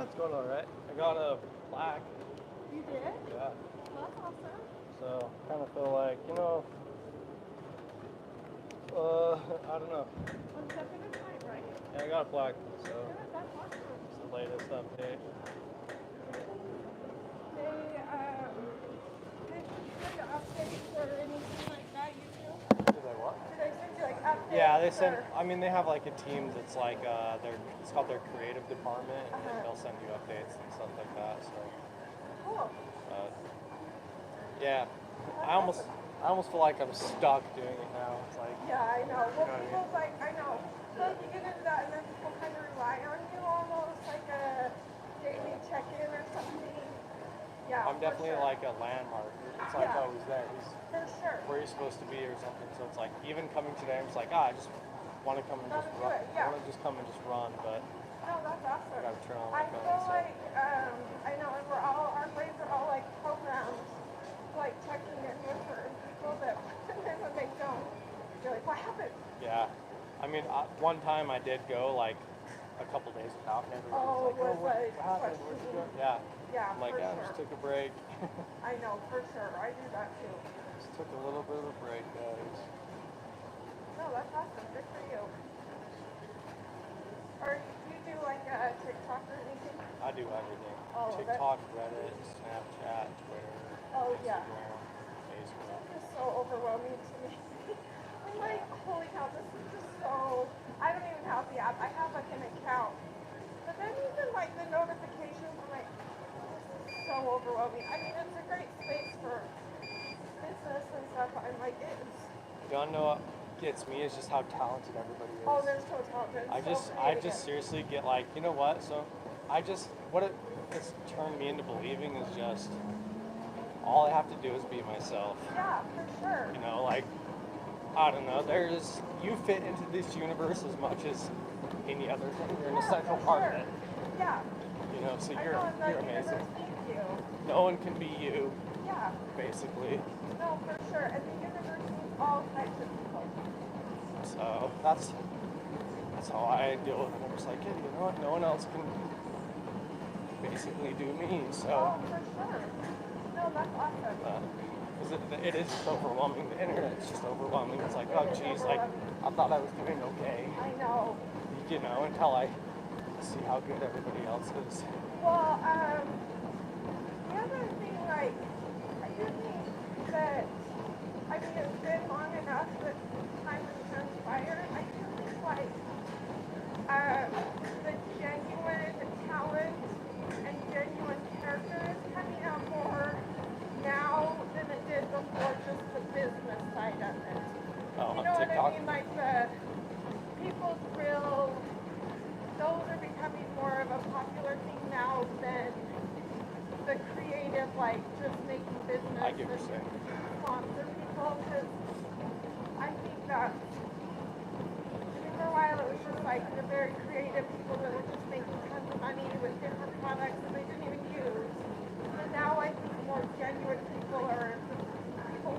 That's going all right. I got a plaque. You did? Yeah. Well, that's awesome. So kind of feel like, I don't know. One step at a time, right? Yeah, I got a plaque. So Yeah, that's awesome. it's the latest update. They send you updates or anything like that, you do? Did I what? Do they send you like updates? Yeah, they send. or- I mean, they have like a team that's like it's called their creative department, and Uh-huh. they'll send you updates and stuff like that. So, Cool. yeah, I almost feel like I'm stuck doing it now. It's like, Yeah, I know. Well, You know what I mean? people like, I know. So if you get into that and then people kind of rely on you almost like a daily check-in or something. Yeah, I'm definitely for sure. like a landmark. It's like, Yeah. oh, he's there. He's For sure. where he's supposed to be or something. So it's like, even coming today, I'm just like, I just want to come and just Gotta do run. it, yeah. I want to just come and just run, but No, that's awesome. I gotta turn on I my phone. feel So. like, I know, and our brains are all like programmed, like checking in with certain people that, and then when they don't, you're like, what happened? Yeah, I mean, one time I did go like a couple days without, and everybody Oh, was like, was what like happened? Where'd you go? questioning. Yeah, Yeah, I'm like, for yeah, I sure. just took a break. I know, for sure. I do that too. Just took a little bit of a break, guys. No, that's awesome. Good for you. Or you do like a TikTok or anything? I do everything. Oh, TikTok, Reddit, Snapchat, Twitter, Oh, yeah. Instagram, Facebook. It's just so overwhelming to me. I'm like, holy cow, this is just so. I don't even have the app. I have like an account. But then even like the notifications, I'm like, this is so overwhelming. I mean, it's a great space for business and stuff. I'm like, it is. You wanna know what gets me is just how talented everybody is. Oh, they're so talented. I so just seriously get like, you know what? So what it's turned me into believing is just all I have to do is be myself. Yeah, for sure. You know, like, I don't know, you fit into this universe as much as any other thing. You're an essential for part sure. of it. Yeah. You know, so I you're know, and the amazing. universe needs you. No one can be you, Yeah. basically. No, for sure. And the universe needs all types of people. So that's how I deal with it. I'm just like, hey, you know what? No one else can basically do me. So. Oh, for sure. No, that's awesome. Because it is just overwhelming. The internet's just overwhelming. It's like, oh geez, like I thought I was doing okay. I know. You know, until I see how good everybody else is. Well, the other thing, like, I do think that, I mean, it's been long enough that time has transpired. I do think, like, the genuine talent and genuine character is coming out more now than it did before, just the business side of it. Oh, You know on what TikTok. I mean? Like people's real, those are becoming more of a popular thing now than the creative, like just making business I get what and you're saying. sponsor people. Because I think that for a while it was just like the very creative people that were just making tons of money with different products that they didn't even use. But now I think more genuine people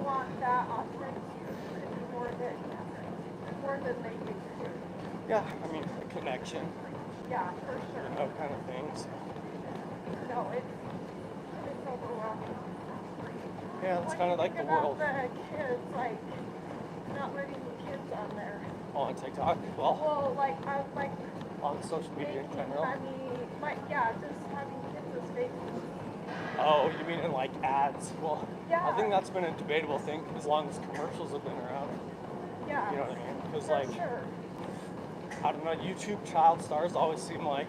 want that authenticity more than they used to. Yeah, I mean, a connection, Yeah, for sure. you know, kind of things. No, it's overwhelming. Yeah, it's kind of like the About world. the kids, like not letting the kids on there. Oh, on TikTok. Well, Well, like on social media in making general. money, like yeah, just having kids as babies. Oh, you mean in like ads? Well, Yeah. I think that's been a debatable thing as long as commercials have been around. Yeah. You know what I mean? Because For like, sure. I don't know, YouTube child stars always seem like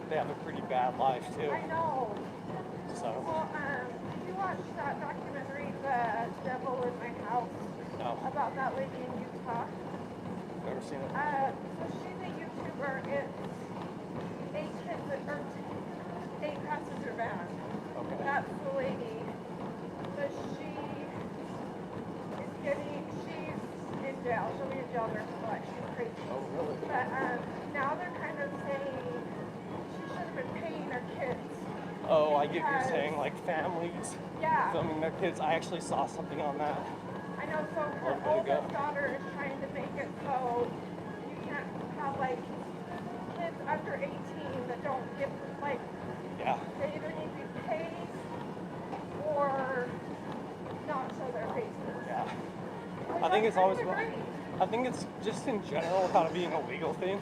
they have a pretty bad life too. I know. So, Well, did you watch that documentary, The Devil in My House, no, about that lady in Utah? never seen it. So she's a YouTuber. It's 8 passenger van. Okay. That's the lady. But she's in jail. She'll be in jail there for life. She's crazy. Oh, really? But now they're kind of saying she should have been paying her kids. Oh, I get what you're Because- saying, like families Yeah. filming their kids. I actually saw something on that. I know, so A her little bit ago. oldest daughter is trying to make it so you can't have like kids under 18 that don't get, like, Yeah. they either need to be paid or not show their faces. Yeah. Which I think it's always, agree. I think it's just in general kind of being a legal thing.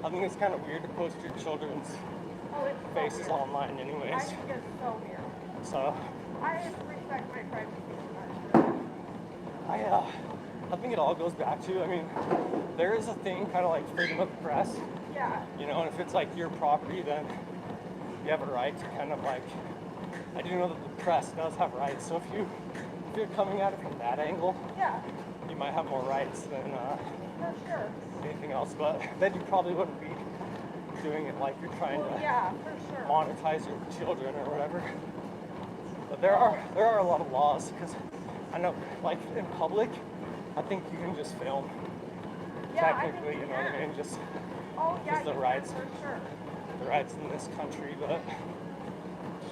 I think it's kind of weird to post your children's Oh, it's so faces weird. online anyways. I think it's so weird. So, I respect my privacy. I think it all goes back to, I mean, there is a thing kind of like freedom of the press, Yeah. you know, and if it's like your property, then you have a right to kind of like, I do know that the press does have rights, so if you're coming at it from that angle, Yeah, you might have more rights than for sure. anything else, but then you probably wouldn't be doing it like you're trying Well, to yeah, for sure. monetize your children or whatever. But there are a lot of laws, because I know, like in public, I think you can just film. Yeah, I Technically, think you know what I mean? Just Oh, yeah, just the you can, rights. for sure. the rights in this country, but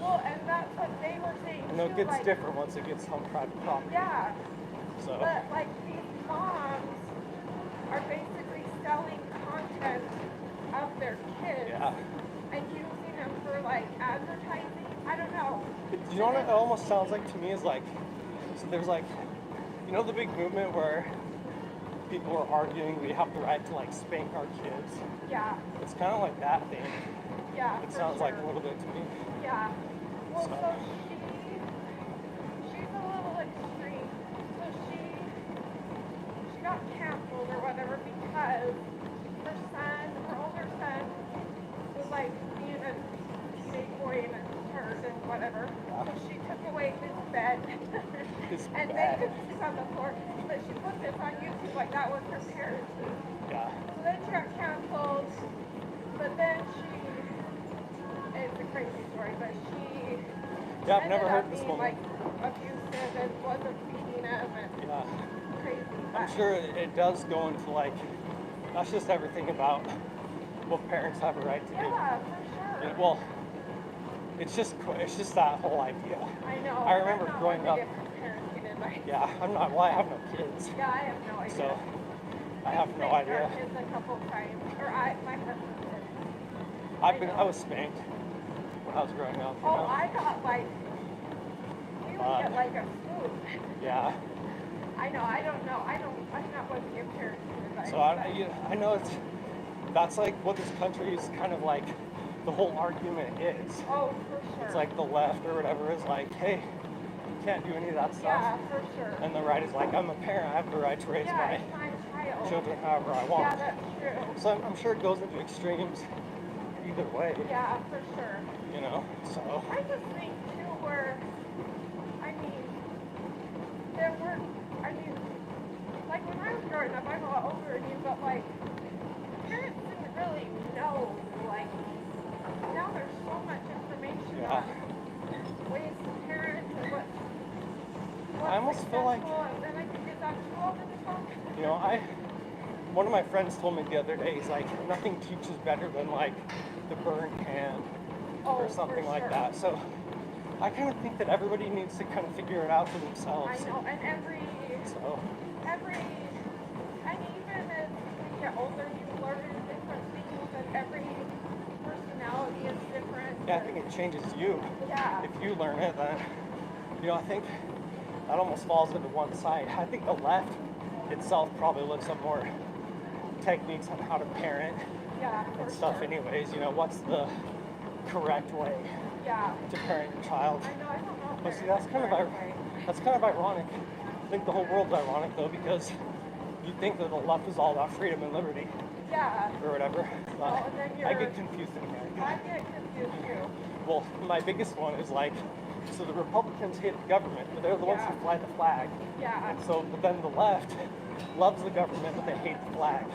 Well, and that's what they were saying I know it too, gets like, different once it gets on private property. yeah, So but like these moms are basically selling content of their kids yeah. and using them for like advertising. I don't know. You know what it almost sounds like to me is like, so there's like, you know the big movement where people are arguing we have the right to like spank our kids. Yeah, It's kind of like that thing. yeah. It for sounds like a sure. little bit to me. Yeah. Well, So- so she's a little extreme. So she got canceled or whatever because her older son, was like being a teenage boy in a church and whatever. So she took away his bed His and bed. made him sleep on the floor. But she put this on YouTube like that was her parenting. Yeah. So then she got canceled. But then it's a crazy story, but she Yeah, I've ended never heard up this being woman. like abusive and wasn't feeding him and Yeah. crazy. I'm but- sure it does go into like, that's just everything about what parents have a right to do. Yeah, for sure. Yeah, well, it's just that whole idea. I know. I remember I'm not growing one to up- give parenting advice. Yeah, I'm not. Well, I have no kids, Yeah, I have no idea. so I have no Spanked our idea. kids a couple times, or my husband did. I was spanked when I was growing up. You Oh, know? I got like, we would get like a spoon. Yeah. I know. I don't know. I'm not one to give parenting advice. So but- I know that's like what this country is kind of like. The whole argument is. Oh, for sure. It's like the left or whatever is like, hey, you can't do any of that stuff. Yeah, for sure. And the right is like, I'm a parent. I have the right to raise Yeah, my it's my child. children however I Yeah, want. that's true. So I'm sure it goes into extremes either way. Yeah, for sure. You know. So I just think too where, I mean, there were, I mean, like when I was growing up, I'm a lot older than you, but like, parents didn't really know, like, now there's so much information Yeah. on ways to parent and what's I almost feel like- successful, and then I think is that too over the top? you know, one of my friends told me the other day, he's like, nothing teaches better than like the burned hand Oh, or something for like sure. that. So I kind of think that everybody needs to kind of figure it out for I themselves. know, and So and even as you get older, you learn different things, and every personality is different. yeah, I think it changes you. Yeah. If you learn it, then you know, I think that almost falls into one side. I think the left itself probably looks at more techniques on how to parent Yeah, and for stuff sure. anyways, you know, what's the correct way Yeah. to parent your child. I know, I don't know. if But see, there that's is kind a of correct way. that's kind of ironic. I think the whole world's ironic though, because you think that the left is all about freedom and liberty Yeah. or whatever. But Well, and then I you're- get confused in I America. get confused too. Well, my biggest one is like, so the Republicans hate the government, but they're the ones who Yeah. fly the flag. Yeah. And so, but then the left loves the government, but they hate the flag.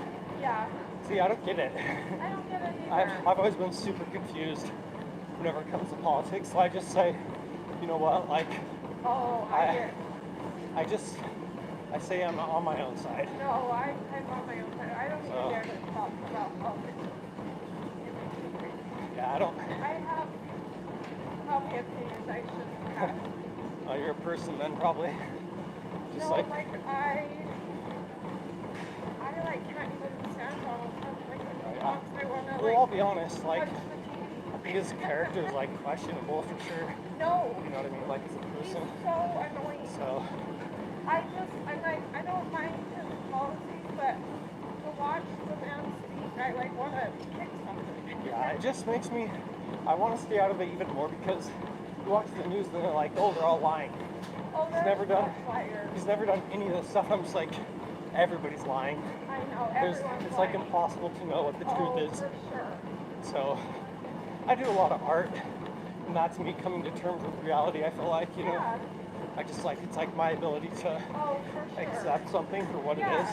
Yeah. See, I don't get it. I don't get it I've either. always been super confused whenever it comes to politics. So I just say, you know what, like, Oh, I say I'm on my own side. No, I'm on my own side. I don't So- even dare to talk about politics. It makes me crazy. Yeah, I don't. I have probably opinions I shouldn't have. You're a person then probably. Just No, like, like I like can't even stand all the time. Like in the box, I wanna Well, I'll like be honest, like, punch the TV. his character is like questionable for sure. No, You know what I mean? Like, as a he's person. so annoying. So, I'm like, I don't mind his policies, but to watch the man speak, I like wanna kick something. yeah, it just makes me, I want to stay out of it even more because you watch the news and they're like, oh, they're all lying. Oh, He's never done, liars. he's never done any of this stuff. I'm just like, everybody's lying. I know, There's, everyone's it's lying. like impossible to know what the truth is. For sure. So, I do a lot of art, and that's me coming to terms with reality. I feel like, you know, Yeah. I just like, it's like my ability to Oh, for sure. accept something for what Yeah. it is,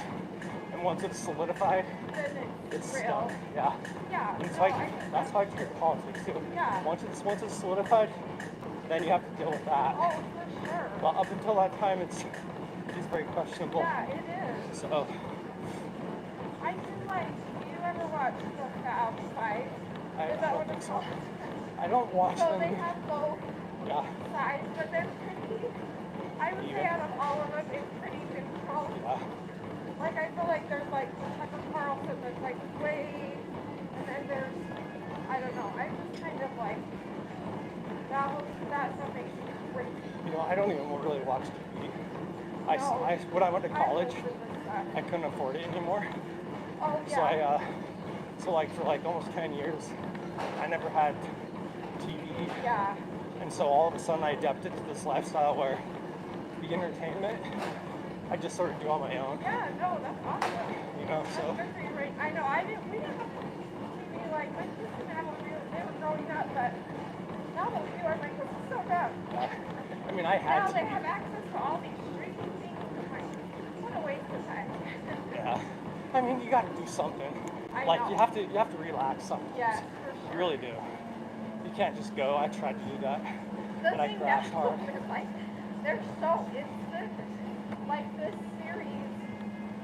and once it's solidified, Then it's real. stuck. Yeah. Yeah. And it's no, like, I- that's how I treat politics too. Yeah. Once it's solidified, then you have to deal with that. Oh, for sure. But up until that time, it's very questionable. Yeah, it is. So, I do like, do you ever watch the outside? I Is that don't what think it's so. called? I don't watch So them. they have both Yeah. sides, but they're pretty, I would say Even. out of all of them, it's pretty neutral. Yeah. Like, I feel like there's like Tucker Carlson that's like way, and then there's, I don't know, I just kind of like, that's what makes me crazy. You know, I don't even really watch TV. No. When I went to college, listen to stuff. I couldn't afford it anymore. Oh, So yeah. so like for like almost 10 years, I never had TV. Yeah. And so all of a sudden I adapted to this lifestyle where the entertainment, I just sort of do on my own, Yeah, no, that's awesome. you know, so. That's good for you, right? I know, we didn't have TV, like, my kids didn't have one when they were growing up, but now that we do, I'm like, this is so good. I mean, I had Now they TV. have access to all these streaming things. I'm like, what a waste of time. Yeah. I mean, you got to do something. I Like know. you have to relax sometimes. Yeah, for sure. You really do. You can't just go. I tried to do that, The and I thing crashed now hard. is like, they're so instant. Like this series,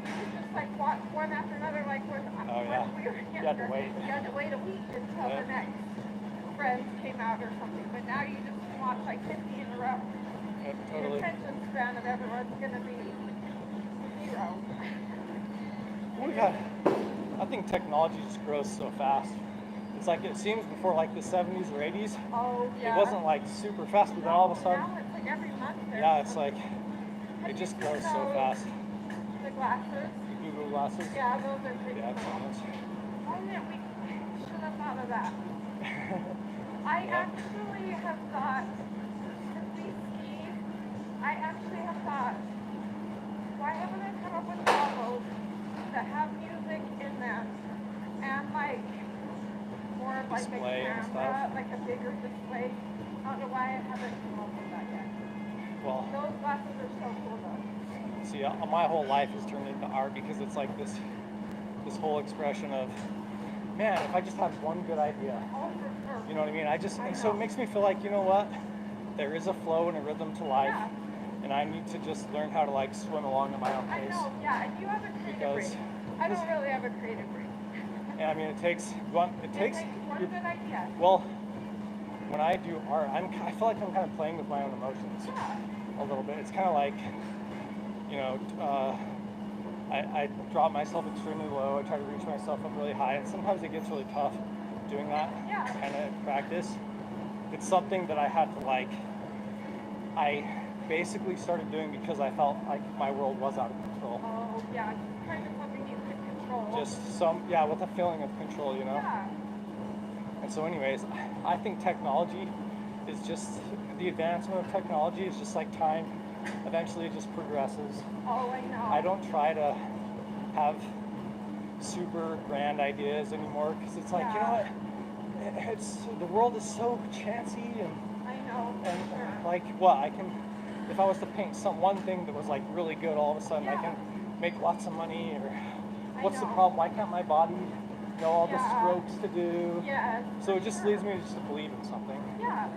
you could just like watch one after another. Like when yeah. we were You had to younger, wait. you had to wait a week until Yeah. the next Friends came out or something. But now you just watch like 50 in a row. Yeah, The totally. attention span of everyone's gonna be zero. We got. I think technology just grows so fast. It's like it seems before like the 70s or 80s, Oh yeah. it wasn't like super fast, but then all of a sudden, Now it's like every month. there's yeah, it's something. like Have it you just seen grows so those- fast. The glasses. Google glasses. Yeah, those are pretty Yeah, cool. it's Why didn't we should have thought of that? I actually have thought, because we ski, I actually have thought, why haven't I come up with goggles that have music in them and like more of like Display a and camera, stuff. like a bigger display? I don't know why I haven't come up with that yet. Well, Those glasses are so cool though. see, my whole life has turned into art because it's like this whole expression of, man, if I just had one good idea, Oh, for sure. you know what I mean? I And so it know. makes me feel like, you know what? There is a flow and a rhythm to life, Yeah. and I need to just learn how to like swim along at my own I pace. know, yeah, and you have a creative Because brain. I don't really have a creative brain. And I mean, it takes one. It takes. one good idea. Well, when I do art, I feel like I'm kind of playing with my own emotions Yeah. a little bit. It's kind of like, you know, I drop myself extremely low. I try to reach myself up really high, and sometimes it gets really tough doing that Yeah. kind of practice. It's something that I had to like. I basically started doing because I felt like my world was out of control. Oh, yeah, it's kind of something you can control. With a feeling of control, you know. Yeah. And so anyways, I think technology is just, the advancement of technology is just like time. Eventually it just progresses. Oh, I know. I don't try to have super grand ideas anymore because it's like, you know what, the world is so chancy I know. and Sure. like what I can, if I was to paint one thing that was like really good, all of a sudden I Yeah. can make lots of money, or I what's the know. problem? Why can't my body know all the Yeah. strokes to do? Yes. So for it just sure. leads me to just believe in something, Yeah.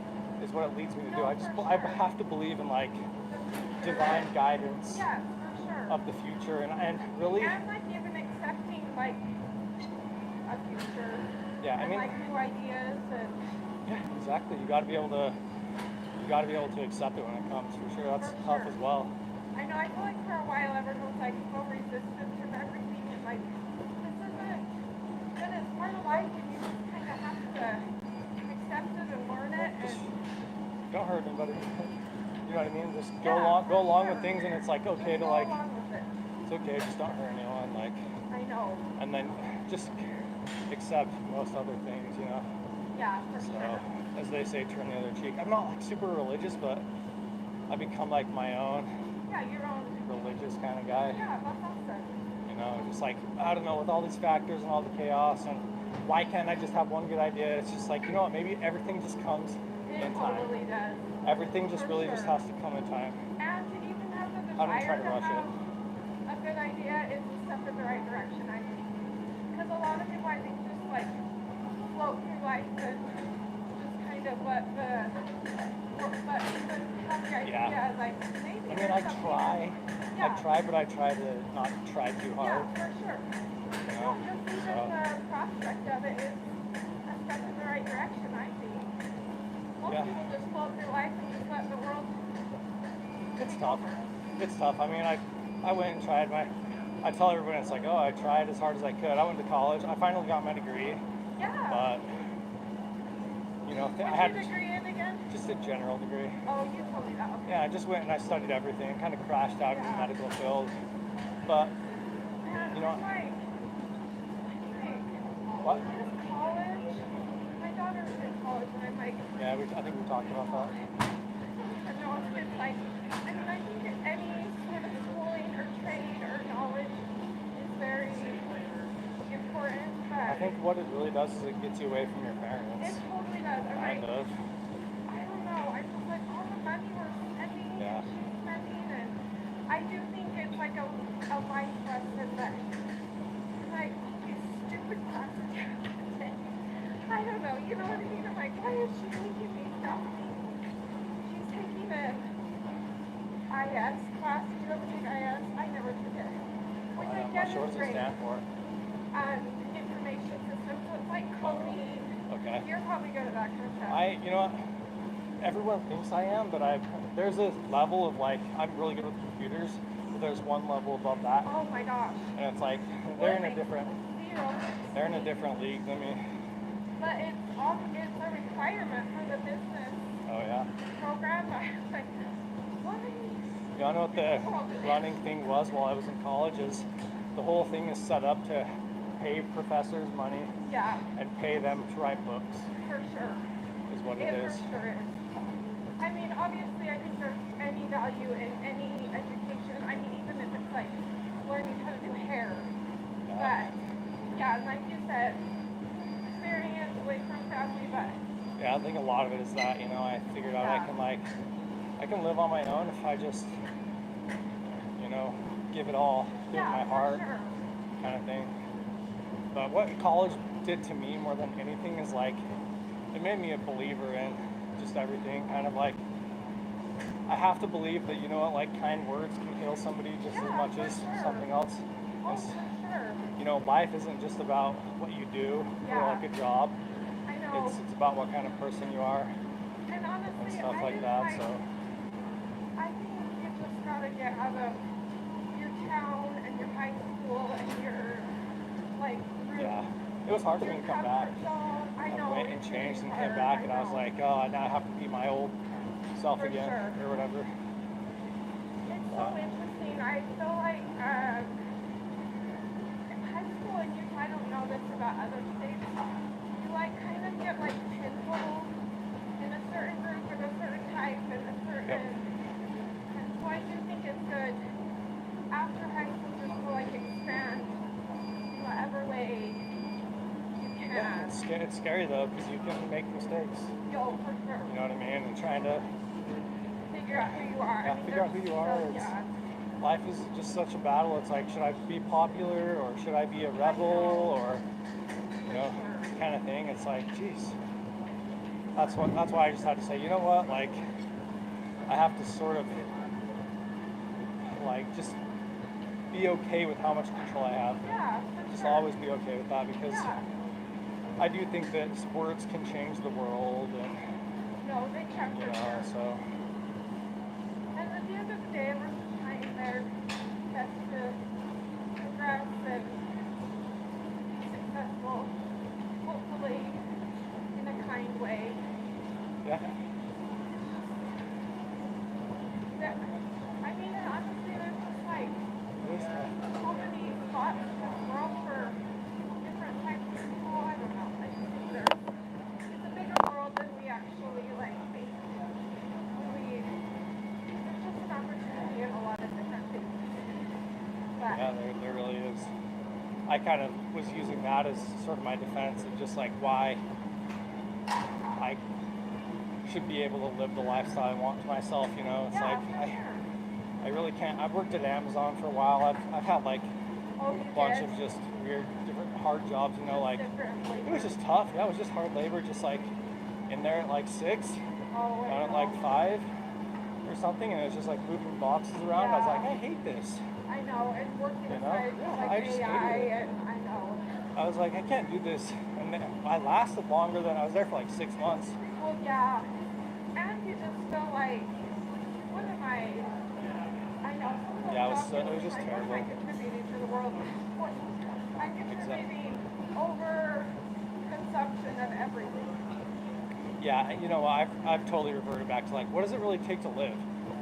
is what it leads me to do. No, I just for I sure. have to believe in like The future. divine guidance Yes, for sure. of the future, and really, And like even accepting like a future. yeah, I And mean, like new ideas and. yeah, exactly. You got to be able to accept it when it comes. For sure, that's For tough sure. as well. I know, I feel like for a while everyone was like so resistant to everything and like, this isn't, but it's part of life and you just kind of have to accept it and learn it and Don't hurt anybody. You know what I mean? Just go Yeah, along for with things, and it's like okay just to go like, along with it. it's okay, just don't hurt anyone, like, I know. and then just accept most other things, you know. Yeah, for So, sure. as they say, turn the other cheek. I'm not like super religious, but I've become like my own Yeah, your own. religious kind of guy. Yeah, that's awesome. You know, just like, I don't know, with all these factors and all the chaos, and why can't I just have one good idea? It's just like, you know what, maybe everything just comes It in time. totally does. Everything just For really sure. just has to come in time. And to even have the I don't try desire to rush have it. a good idea is a step in the right direction, I think. Because a lot of people, I think, just like float through life and just kind of let the, but even have the idea, Yeah. like maybe I mean, there's I something- try. Yeah. I try, but I try to not try too hard. Yeah, for sure. You No, know? just even So, the prospect of it is a step in the right direction, I think. Most Yeah. people just float through life and just let the world it's take tough. over. It's tough. I mean, I went and tried I tell everybody, it's like, oh, I tried as hard as I could. I went to college. I finally got my degree, Yeah. but, you know, I What's had your degree in again? just a general degree. Oh, you told me that. Okay. Yeah, I just went and I studied everything, kind of crashed out in the Yeah. medical field. But, Man, you know, I'm like, what? is college? My daughter's in college, and I'm like, Yeah, I think we talked about that. I know it's like, I mean, I think that any sort of schooling or trade or knowledge is very important, but I think what it really does is it gets you away from your it parents. totally does. I'm Kind like, of. I don't know. I just like all the money we're spending Yeah. and she's spending, and I do think it's like a life lesson that, like, these stupid classes. I don't know. You know what I mean? I'm like, why is she making me stop? She's taking an IS class. Did you ever take IS? I never took it. Which I I'm guess not sure what is does it great. stand for. Information systems. So it's like coding. Okay. You're probably good at that kind of stuff. You know what? Everyone thinks I am, but there's a level of like, I'm really good with computers, but there's one level above that. Oh my gosh. And it's like, they're in a different league than me. But it's a requirement for the business Oh yeah. program. I'm like, what? You know what the running thing was while I was in college is the whole thing is set up to pay professors money Yeah, and pay them to write books, for sure. is what it is. For sure is. I mean, obviously, I think there's any value in any education. I mean, even if it's like learning how to do hair. But, yeah, like you said, experience away from family, but Yeah, I think a lot of it is that, you know, I figured out I can live on my own if I just, you know, give it all, give it my heart, for sure. kind of thing. But what college did to me more than anything is like, it made me a believer in just everything. Kind of like, I have to believe that, you know what, like kind words can heal somebody just as much for as sure. something else. Oh, It's, for sure. you know, life isn't just about what you do for like a job. I know. It's about what kind of person you are And honestly, and stuff I like just that. like, So I think you just gotta get out of your town and your high school and your like group. yeah, it was hard for Your me to come back. comfort zone. I know. went and it's changed and hard, came back, and I was know. like, oh, now I have to be my old self For again, sure. or whatever. It's so interesting. I feel like in high school in Utah, I don't know this about other states. You like kind of get like pigeonholed in a certain group and a certain type and a certain. And so I do think it's good after high school just to like expand whatever way you can. Yeah, it's scary though, because you can make mistakes. Yo, for sure. You know what I mean? And trying to Figure out who you are. Yeah, figure out who you are. So, yeah. Life is just such a battle. It's like, should I be popular, or should I be a rebel, or you know, kind of thing. It's like, geez. That's why I just had to say, you know what? Like, I have to sort of like just be okay with how much control I have. Yeah, for Just sure. always be okay with that, because Yeah. I do think that sports can change the world, and No, they can you for know, sure. so And at the end of the day, we're just trying their best to progress and Yeah, there really is. I kind of was using that as sort of my defense of just like why I should be able to live the lifestyle I want to myself. You know, it's Yeah, like for sure. I really can't. I've worked at Amazon for a while. I've had like Oh, a you bunch did? of just weird, different hard jobs. You know, like Different it was just tough. Yeah, it was just hard labor. Just like in there at like 6, Oh, I down at know. like 5 or something, and it was just like moving boxes around. I was like, I hate this. I know, and working You know? aside Yeah, like I just AI, hated it. and I know. I was like, I can't do this. And then I lasted longer than I was there for like 6 months. Well, yeah, and you just feel like, what am I? I know. Yeah, it was just Like, terrible. what am I contributing to the world? What, I'm contributing over consumption of everything. Yeah, you know, I've totally reverted back to like, what does it really take to live?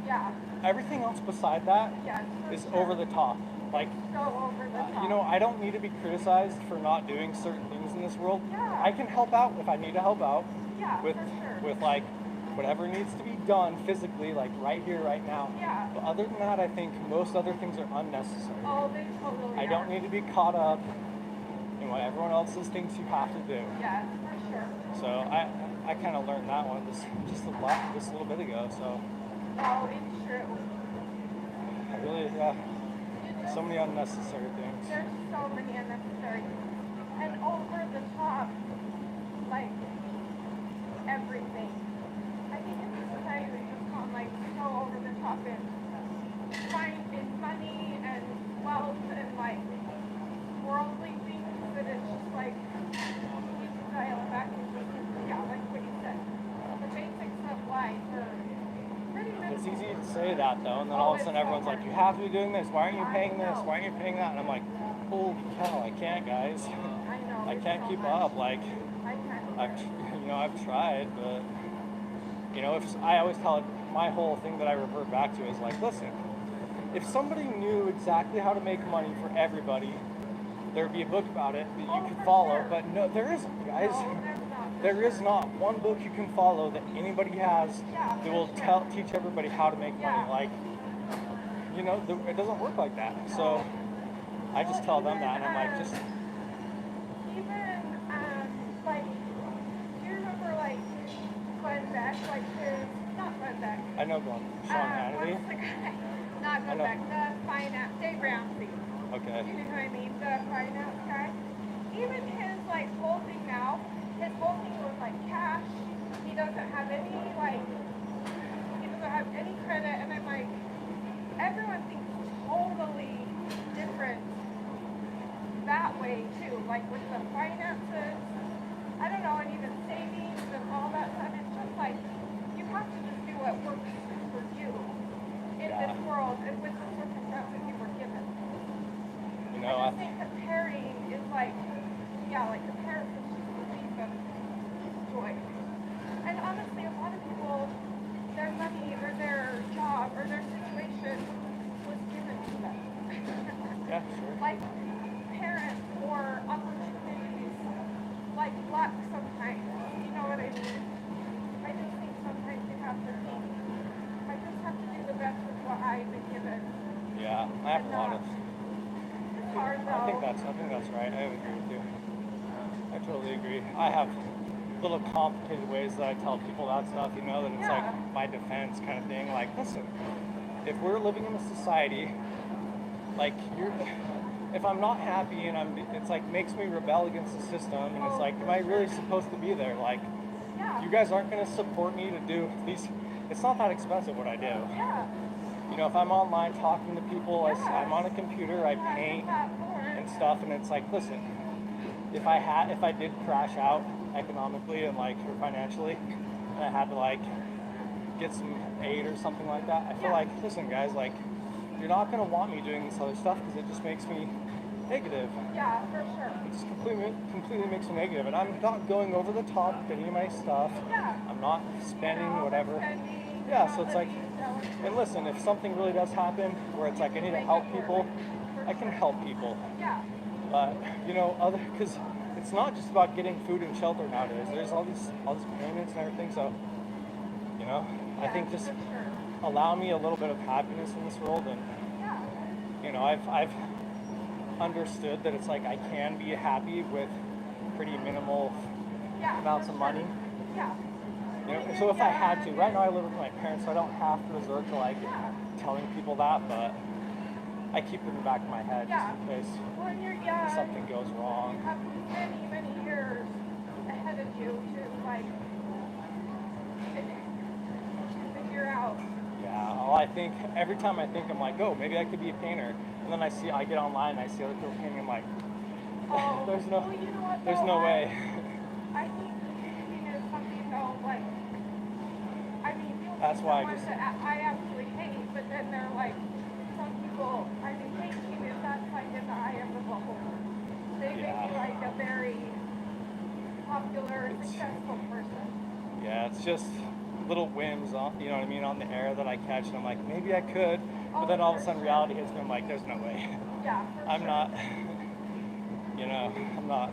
Yeah. Everything else beside that Yes, for is sure. over the top. Like, So over the top. you know, I don't need to be criticized for not doing certain things in this world. Yeah. I can help out if I need to help out Yeah, with for sure. with like whatever needs to be done physically, like right here, right now. Yeah. But other than that, I think most other things are unnecessary. Oh, they totally I don't need to be caught up in what everyone else's thinks you have to do. Yes, for sure. So I kind of learned that one just a little bit ago. So No, it's true. I really, yeah, so many unnecessary things. There's so many unnecessary and over the top, like everything. I think in this society we've just gone like so over the top in finding money and wealth and like worldly things that it's just like you need to dial it back and just, yeah, like what you said. The basics of life are pretty much. It's easy to say that though, and then all of a sudden everyone's like, you have to be doing this. Why aren't you paying this? Why aren't you paying that? And I'm like, holy cow, I can't, guys. I know. I it's can't so keep much. up. Like, I can't. I've tried, but you know, if I always tell it, my whole thing that I revert back to is like, listen, if somebody knew exactly how to make money for everybody, there'd be a book about it that you could follow. But no, there isn't, guys. No, there's not. There is not one book you can follow that anybody has that will teach everybody how to make money. Like, you know, it doesn't work like that. So I just tell them that, and I'm like, just. Even, like, do you remember, like, Glenn Beck, like not Glenn Beck. I know Sean Hannity. What's the guy? Not Glenn Beck, the finance, Dave Ramsey. Okay. You know who I mean? The finance guy. Even his, like, whole thing now, his whole thing was, like, cash. He doesn't have any, like, he doesn't have any credit, and I'm like, everyone thinks totally different that way, too. Like, with the finances, I don't know, and even savings and all that stuff. It's just like, you have to just do what works for you in this world and with the circumstances you were given. You know, I just think comparing is like, like comparison is just the thief of joy. And honestly, a lot of people, their money or their job or their situation was given to them. Yeah, sure. Like parents or opportunities, like luck sometimes. You know what I mean? I just think sometimes you have to think, I just have to do the best with what I've been given. Yeah, I have a lot of. It's hard though. I think that's right. I agree with you. I totally agree. I have little complicated ways that I tell people that stuff, you know, that it's like my defense kind of thing. Like, listen, if we're living in a society, like if I'm not happy and it's like makes me rebel against the system, and it's like, am I really supposed to be there? Like, you guys aren't going to support me to do these. It's not that expensive what I do. Yeah. You know, if I'm online talking to people, I'm on a computer, I paint and stuff, and it's like, listen, if I did crash out economically and like or financially, and I had to like get some aid or something like that, I feel like, listen, guys, like, you're not gonna want me doing this other stuff because it just makes me negative. Yeah, for sure. It just completely makes me negative, and I'm not going over the top with any of my stuff. Yeah. I'm not spending whatever. Spending, Yeah, so it's like, and listen, if something really does happen where it's like I need to help people, I can help people. Yeah. But you know, because it's not just about getting food and shelter nowadays. There's all these payments and everything. So, you know, I think just allow me a little bit of happiness in this world, and you know, I've understood that it's like I can be happy with pretty minimal Yeah. amounts for of sure. money. Yeah. You know, When so you're if I had to, young right now I and- live with my parents, so I don't have to resort to like Yeah. telling people that, but I keep it in the back of my head Yeah. just in case When you're young, something goes you wrong. have many, many years ahead of you to like figure out. Yeah, well, I think every time I think I'm like, oh, maybe I could be a painter, and then I get online and I see other people painting, I'm like, Oh, there's no, well, you know what, there's though? no way. I think painting is something though, like, I mean, you'll That's see why I someone just, that I absolutely hate, but then they're like, some people, I mean, painting is that's like in the eye of the beholder. They make Yeah. you like a very popular, It's- successful person. yeah, it's just little whims on, you know what I mean, on the air that I catch, and I'm like, maybe I could, but then all of a sudden reality hits me, I'm like, there's no way. Yeah, for I'm sure. not, you know, I'm not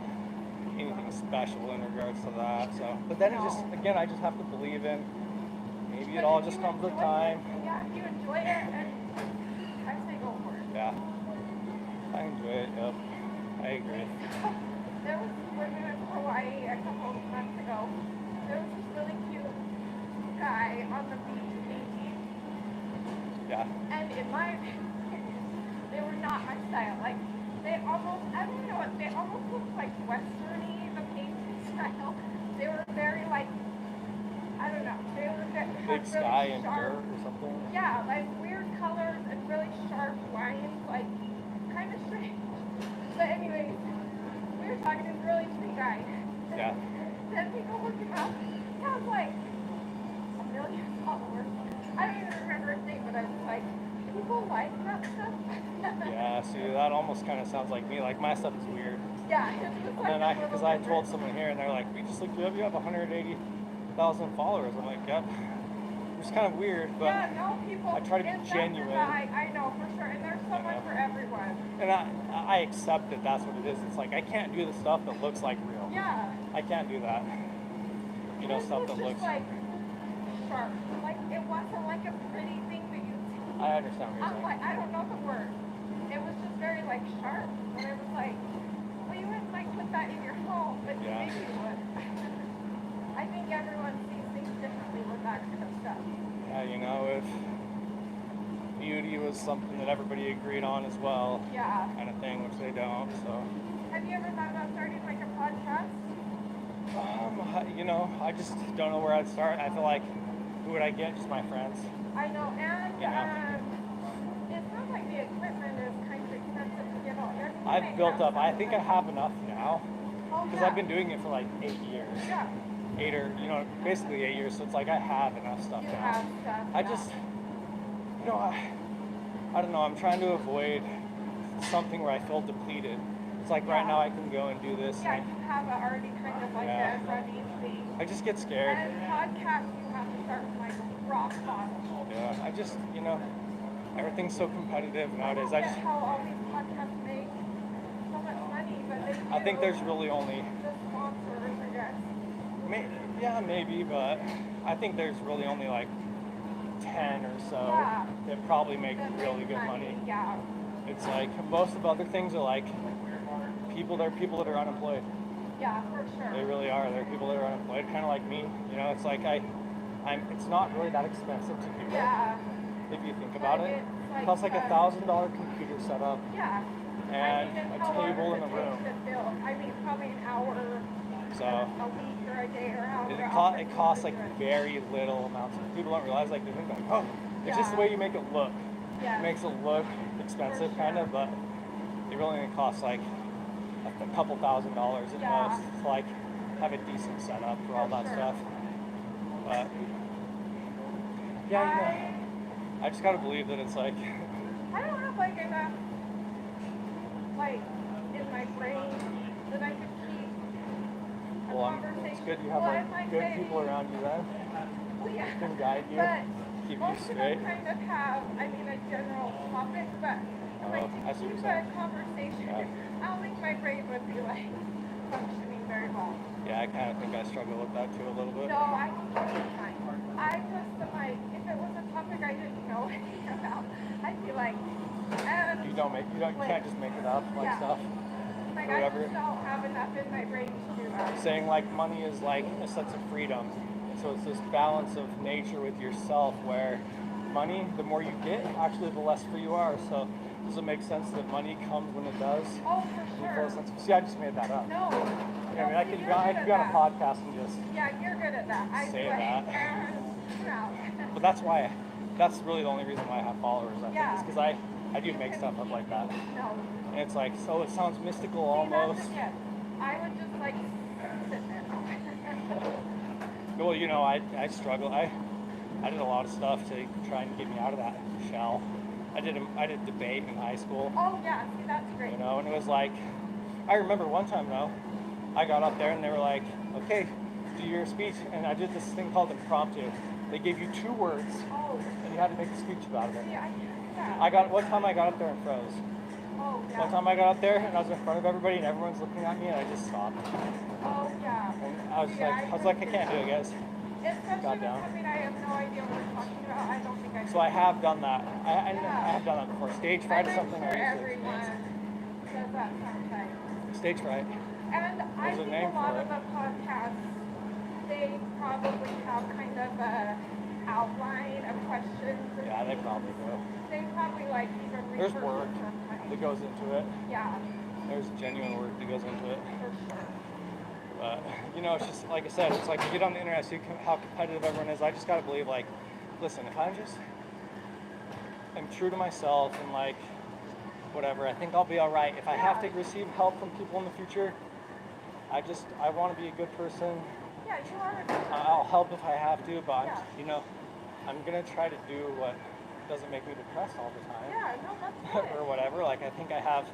anything special in regards to that, so, but then it just, No. again, I just have to believe in, maybe But it all if just you comes with enjoy time. it, yeah, if you enjoy it, and I say go for it. Yeah, I enjoy it, yep, I agree. There was, when we went to Hawaii a couple of months ago, there was this really cute guy on the beach painting, Yeah, and in my opinion, they were not my style. Like, they almost, I don't know what, they almost looked like Western-y, the painting style. They were very, like, I don't know, they were had big really sky and sharp, dirt or something. yeah, like weird colors and really sharp lines, like, kind of strange. But anyways, we were talking to this really sweet guy. Yeah, Then we go look him up. He has like a million followers. I don't even remember his name, but I was like, people like that stuff. yeah, see, that almost kind of sounds like me, like my stuff is weird. Yeah, his was And like then a little because I different. told someone here, and they're like, we just looked you up, you have 180,000 followers. I'm like, yep, it's kind of weird, but, Yeah, no, people. I try to be and that's genuine. the vibe, I know for sure, and there's someone for everyone. and I accept that that's what it is. It's like, I can't do the stuff that looks like real. Yeah. I can't do that. You know, His stuff was that just looks, like sharp. Like it wasn't like a pretty thing that you see. I understand what you're I'm saying. like, I don't know the word. It was just very like sharp. And I was like, well, you wouldn't like put that in your home, but Yeah. maybe you would. I think everyone sees things differently with that kind of stuff. Yeah, you know, if beauty was something that everybody agreed on as well, Yeah. kind of thing, which they don't, so. Have you ever thought about starting like a podcast? You know, I just don't know where I'd start. I feel like, who would I get? Just my friends. I know, and Yeah. it sounds like the equipment is kind of expensive to get all. I've built up, I think I have enough now, because yeah. I've been doing it for like 8 years. Yeah. 8 or, you know, basically 8 years, so it's like I have enough stuff You now. have stuff. I yeah. just, you know, I don't know, I'm trying to avoid something where I feel depleted. It's like right Yeah. now I can go and do this, Yeah, and you have it already kind of like Yeah. a running thing. I just get scared. And podcast, you have to start from like rock bottom. Yeah, I just, you know, everything's so competitive nowadays. I I don't just, get how all these podcasts make so much money, but they do. I think there's really only, the sponsors, I guess. yeah, maybe, but I think there's really only like 10 or so Yeah. that probably make That really make good money. Yeah. It's like most of other things are like they're people that are unemployed. Yeah, for sure. They really are. They're people that are unemployed, kind of like me. You know, it's like it's not really that expensive to do Yeah. it if you think about But it. it's like, It costs like $1,000 computer setup Yeah. and it's a how long table does in the it take room. to build? I mean, probably an hour, So a week, or a day, or however. it costs like very little amounts. People don't realize, like, they think like, oh, it's just the Yeah. way you make it look. Yeah. It makes it look expensive, For kind sure. of, but it really only costs like a couple $1,000s at Yeah. most to like have a decent setup for all For that sure. stuff. But yeah, you know, I just gotta believe that it's like, I don't have like enough, like, in my brain that I could keep a well, conversation. it's good you have Well, like and my good day- people around you then Well, yeah. can guide you, But keep you most of them straight. kind of have, I mean, a general topic, but like I to see what keep you're a saying. conversation, Yeah. I don't think my brain would be like functioning very well. Yeah, I kind of think I struggle with that too a little bit. No, I can take the time. I just am like, if it was a topic I didn't know anything about, I'd be like, You You can't just make it up like Yeah. stuff. Like, Or I whatever. just don't have enough in my brain to do that. Saying like money is like a sense of freedom. So it's this balance of nature with yourself where money, the more you get, actually the less free you are. So does it make sense that money comes when it does? Oh, for sure. See, I just made that up. No. Yeah, I mean, I could be on a podcast and just Yeah, you're good at that. I say do that. it. But that's really the only reason why I have followers, I think, is because I do make stuff up like that. No. And it's like, so it sounds mystical See, almost. that's it. I would just like sit there. Well, I struggle. I did a lot of stuff to try and get me out of that shell. I did debate in high school. Oh yeah, see, that's great. And it was like, I remember one time though, I got up there and they were like, okay, do your speech, and I did this thing called impromptu. They gave you 2 words, and you had to make a speech about it. See, I can do that. One time I got up there and froze. Oh yeah. One time I got up there and I was in front of everybody and everyone's looking at me and I just stopped. Oh yeah. And I was like, I can't do it, guys. Especially Got with down. something I have no idea what we're talking about. I don't think I. So I have done that. I have done that before. Stage fright is something sure I used to everyone experience. does that sometimes. Stage fright. And I There's a think name a lot for of the podcasts, they probably have kind of a outline of questions. Yeah, they probably do. They probably like even There's research work it sometimes. that goes into it. Yeah, There's genuine work that goes into it. for sure. But, it's just, like I said, it's like you get on the internet, see how competitive everyone is. I just got to believe, like, listen, if I'm true to myself and, like, whatever, I think I'll be all right. If I have to receive help from people in the future, I want to be a good person. Yeah, you are a good person. I'll help if I have to, but Yeah. I'm going to try to do what doesn't make me depressed all the time. Yeah, no, that's good. Or whatever. Like, I think I have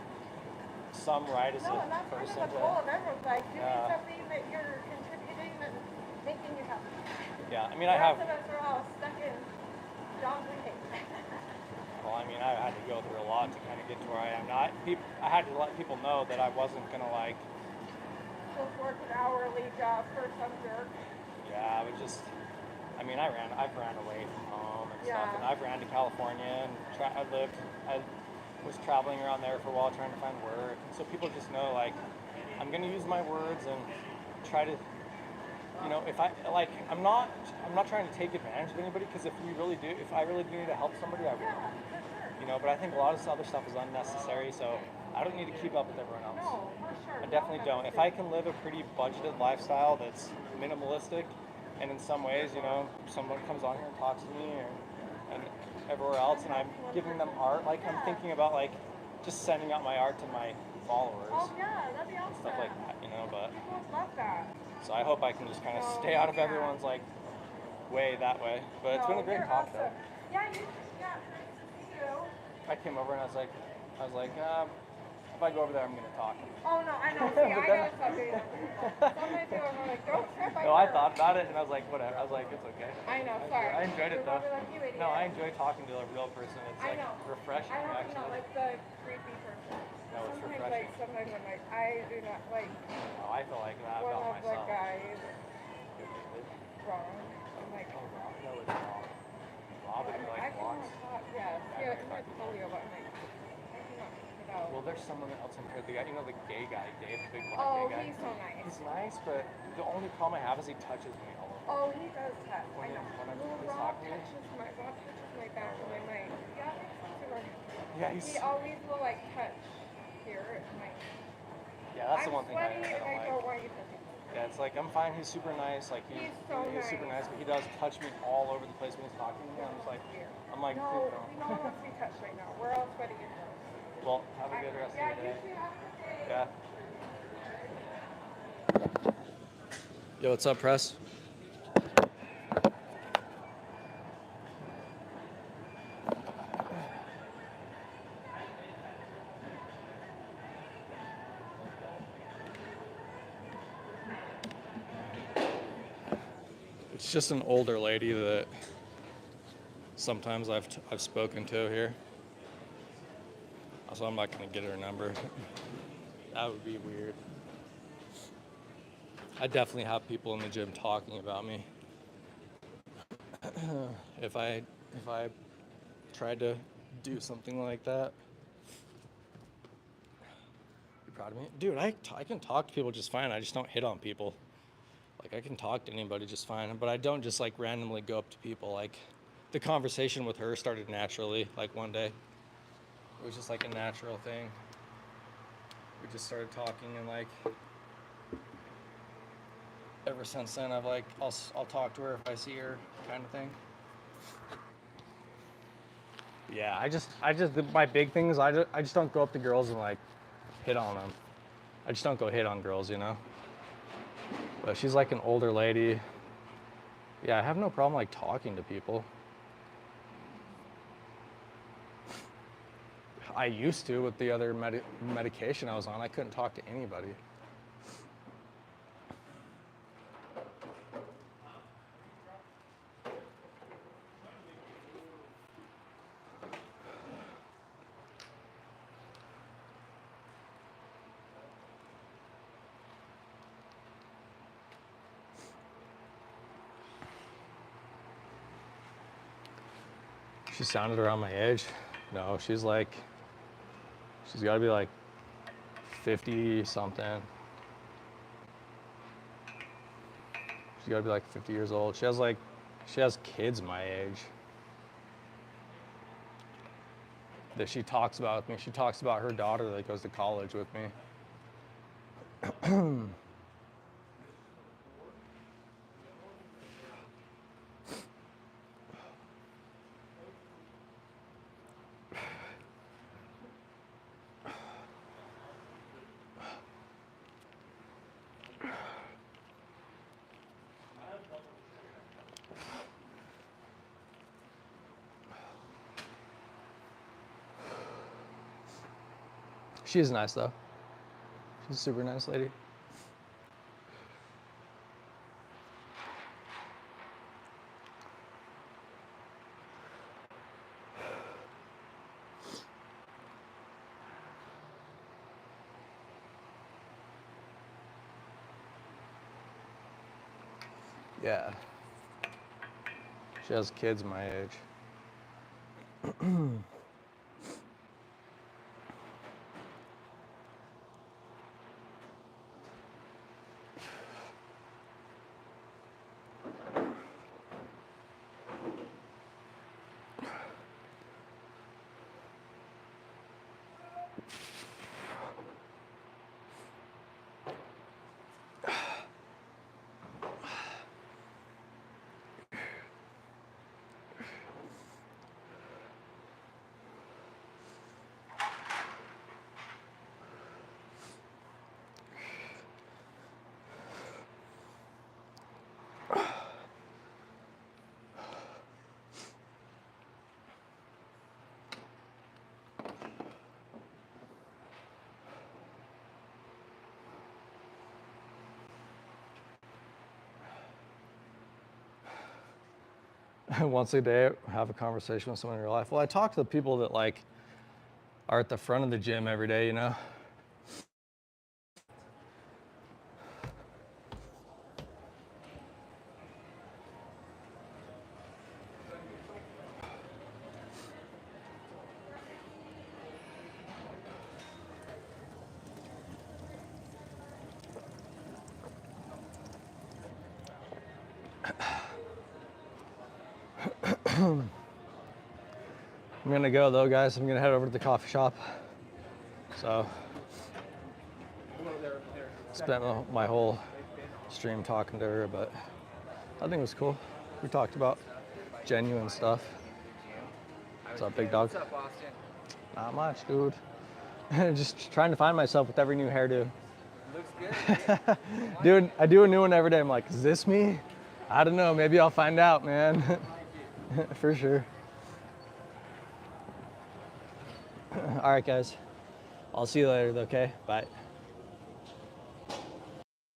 some right as No, a and that's person kind of the to... goal of everyone's like doing Yeah. something that you're contributing and making you happy. Yeah, I mean, The I have... rest of us are all stuck in jobs we hate. Well, I mean, I had to go through a lot to kind of get to where I am now. I had to let people know that I wasn't going to, like... Just work an hourly job for some jerk. Yeah, I was just... I mean, I've ran away from home and stuff, Yeah. and I've ran to California, and I was traveling around there for a while trying to find work. So people just know, like, I'm going to use my words and try to, if I'm not trying to take advantage of anybody, because if I really do need to help somebody, I will. Yeah, for sure. But I think a lot of this other stuff is unnecessary, so I don't need to keep up with everyone else. No, for sure. I definitely don't. If I can live a pretty budgeted lifestyle that's minimalistic, and in some ways, someone comes on here and talks to me, and everywhere else, and I'm giving them art, like I'm thinking about like just sending out my art to my followers, Oh yeah, that'd be awesome. stuff like that, but People would love that. so I hope I can just kind of No, stay out of yeah. everyone's like way that way. But it's been a great you're talk awesome. though. Yeah, nice to see you. I came over and I was like, if I go over there, I'm gonna talk. Oh no, I know. See, I gotta stop doing that. Sometimes people are like, don't trip. No, I thought about it and I was like, whatever. I was like, it's okay. I know. Sorry. I enjoyed it You're though. probably like, you idiot. No, I enjoy talking to a real person. It's I like know. refreshing I don't actually. not like the creepy person. No, it's sometimes, refreshing. sometimes I'm like, I do not like No, I feel like that one about of the myself. guys wrong. I'm like, Oh, Rob, no, it's wrong. Robin I like can walks. talk. Yes. Yeah, it's like polio, but I'm like, I cannot pick it out. Well, there's someone else in here. The guy, the gay guy, Dave, the big black Oh, gay guy. he's so nice. He's nice, but the only problem I have is he touches me all over. Oh, he does touch. I When know. I'm Little talking Rob to you? touches my back and I'm like, yeah, super. Yeah, he's. He always will like touch here. And like, Yeah, that's the one thing I I'm sweaty and I don't don't like. want you touching. Yeah, it's like I'm fine. He's super nice. Like He's so he's super nice. nice, but he does touch me all over the place when he's talking to me. I'm just like, No, dude, no one wants to be touched right now. We're all sweaty and gross. Well, have a good rest Yeah, of your you day. too. Have a good day. Yeah. Yo, what's up, press? It's just an older lady that sometimes I've spoken to here. So I'm not gonna get her number. That would be weird. I definitely have people in the gym talking about me. If I tried to do something like that, proud of me. Dude, I can talk to people just fine. I just don't hit on people. Like, I can talk to anybody just fine, but I don't just, like, randomly go up to people. Like, the conversation with her started naturally, like, one day. It was just, like, a natural thing. We just started talking, and, like, ever since then, I've, like, I'll talk to her if I see her, kind of thing. Yeah, I just my big thing is I just don't go up to girls and, like, hit on them. I just don't go hit on girls, you know? But she's, like, an older lady. Yeah, I have no problem, like, talking to people. I used to with the other medication I was on. I couldn't talk to anybody. She sounded around my age. No, she's got to be like 50 something. She's got to be like 50 years old. She has kids my age that she talks about with me. She talks about her daughter that goes to college with me. She's nice though. She's a super nice lady. Yeah. She has kids my age. Once a day, have a conversation with someone in your life. Well, I talk to the people that like are at the front of the gym every day, you know? I'm gonna go though, guys. I'm gonna head over to the coffee shop. So, spent my whole stream talking to her, but I think it was cool. We talked about genuine stuff. What's up, big dog? What's up, Austin? Not much, dude. Just trying to find myself with every new hairdo. Looks good. Dude, I do a new one every day. I'm like, is this me? I don't know. Maybe I'll find out, man. For sure. All right, guys. I'll see you later, okay? Bye.